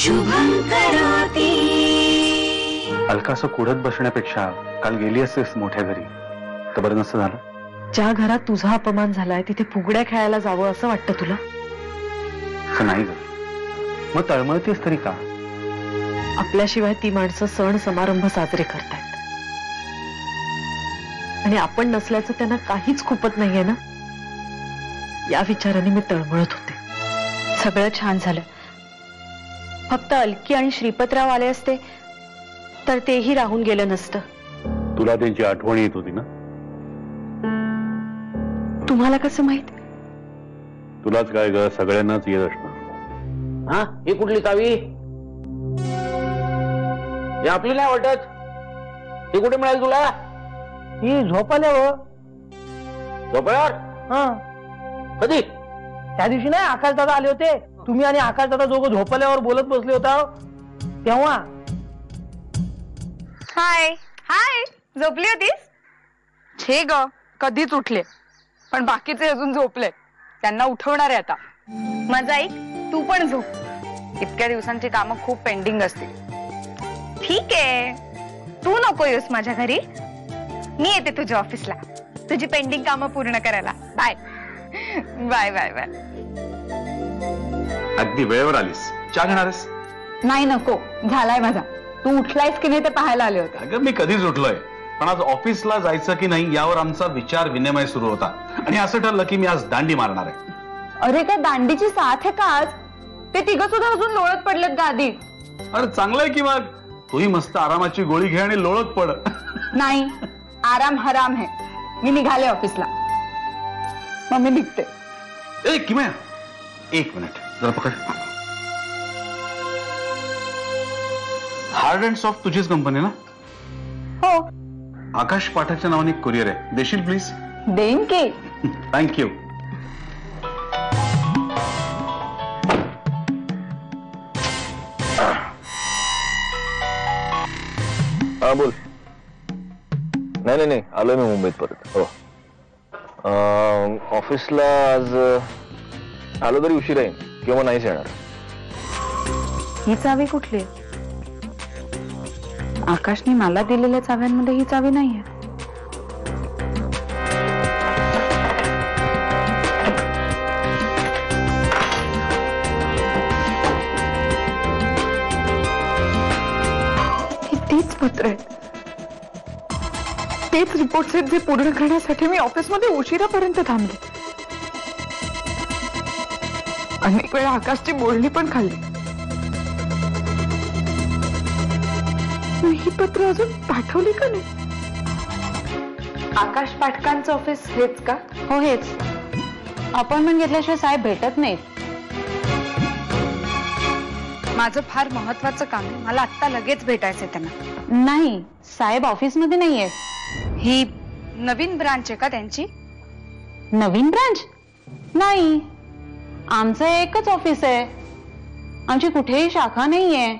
शुभं करोति। अलका असं कुढत बसण्यापेक्षा काल गेली असतेस मोठ्या घरी तर बरं नसतं झालं. ज्या घरात तुझा अपमान झालाय तिथे फुगड्या खेळायला जावं असं वाटतं तुला? असं नाही ग, मग तळमळतेस तरी का? आपल्याशिवाय ती माणसं सण समारंभ साजरे करतायत आणि आपण नसल्याचं त्यांना काहीच खुपत नाहीये ना, या विचाराने मी तळमळत होते. सगळं छान झालं, फक्त अलकी आणि श्रीपतराव आले असते तर तेही राहून गेलं नसतं. तुला त्यांची आठवण येत होती ना? तुम्हाला कसं माहित? तुलाच काय ग, सगळ्यांनाच येत असणार. हा, ही कुठली चावी? ही आपली नाही वाटत. ही कुठे मिळाली तुला? ही झोपल्यावर. झोपल्यावर? हा, कधी? त्या दिवशी नाही आकाश दादा आले होते, तुम्ही आणि आकाश दादा दोघं झोपल्यावर बोलत बसले होता तेव्हा. हाय हाय, झोपली होतीस? छे ग, कधीच उठले, पण बाकीचे अजून झोपले, त्यांना उठवणार आहे आता. मजा ऐक, तू पण झोप. इतक्या दिवसांची कामं खूप पेंडिंग असतील. ठीक आहे, तू नको येऊस माझ्या घरी, मी येते तुझ्या ऑफिसला तुझी पेंडिंग कामं पूर्ण करायला. Bye bye bye bye. अगदी वेळेवर आलीस. चहा घेणारस? नाही नको, झालाय माझा. तू उठलायस की नाही ते पाहायला आले होते. अगं मी कधीच उठलोय, पण आज ऑफिसला जायचं की नाही यावर आमचा विचार विनिमय सुरू होता आणि असं ठरलं की मी आज दांडी मारणार आहे. अरे काय दांडीची साथ आहे का आज? ते तिघं सुद्धा अजून लोळत पडलेत गादी. अरे चांगलंय की मग तूही मस्त आरामाची गोळी घे आणि लोळत पड. नाही, आराम हराम है. मी निघाले ऑफिसला, मग मी निघते. ए किमया, एक मिनिट जरा पकड. हार्ड अँड सॉफ्ट तुझीच कंपनी ना? हो. आकाश पाठकच्या नावाने एक कुरिअर आहे, देशील प्लीज? देईन की. थँक्यू. हा बोल. नाही आलोय मी मुंबईत परत. हो, ऑफिसला आज आलो तरी उशीर आहे किंवा नाहीच येणार. ही चावी कुठली? आकाशने मला दिलेल्या चाव्यांमध्ये ही चावी नाहीये. तीच पत्र आहेत, तेच रिपोर्ट्स आहेत जे पूर्ण करण्यासाठी मी ऑफिसमध्ये उशिरापर्यंत थांबले. अनेक वेळा आकाशची बोलणी पण खाल्ली. ही पत्र अजून पाठवली का नाही? आकाश पाटकांचं ऑफिस हेच का? हो हेच. अपॉइंटमेंट घेतल्याशिवाय साहेब भेटत नाहीत. माझं फार महत्वाचं काम आहे, मला आत्ता लगेच भेटायचंय त्यांना. नाही, साहेब ऑफिसमध्ये नाहीये. ही नवीन ब्रांच आहे का त्यांची? नवीन ब्रांच नाही, आमचं एकच ऑफिस आहे, आमची कुठेही शाखा नाहीये.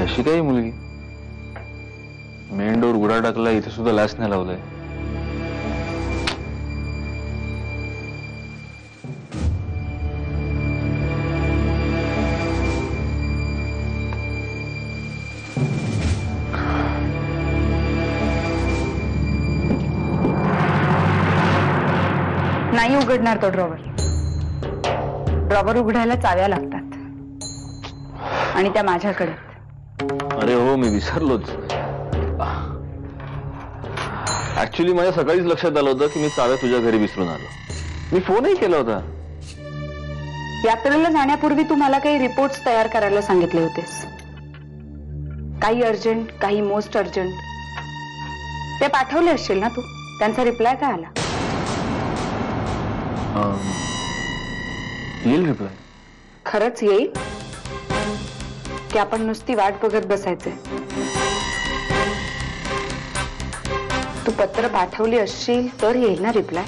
अशी काही मुलगी मेन डोर उघडा टाकला, इथे सुद्धा लॅस नाही लावलाय. नाही उघडणार तो ड्रॉवर. ड्रॉवर उघडायला चाव्या लागतात आणि त्या माझ्याकडे. अरे हो, मी विसरलोच. ऍक्च्युली माझ्या सकाळीच लक्षात आलं होतं की मी चाव्या तुझ्या घरी विसरून आलो. मी फोनही केला होता. यात्रेला जाण्यापूर्वी तू मला काही रिपोर्ट्स तयार करायला सांगितले होतेस, काही अर्जंट, काही मोस्ट अर्जंट. ते पाठवले असशील ना तू? त्यांचा रिप्लाय काय आला? येईल रिप्लाय. खरंच येईल की आपण नुसती वाट बघत बसायचे? तू पत्र पाठवली असशील तर येईल ना रिप्लाय?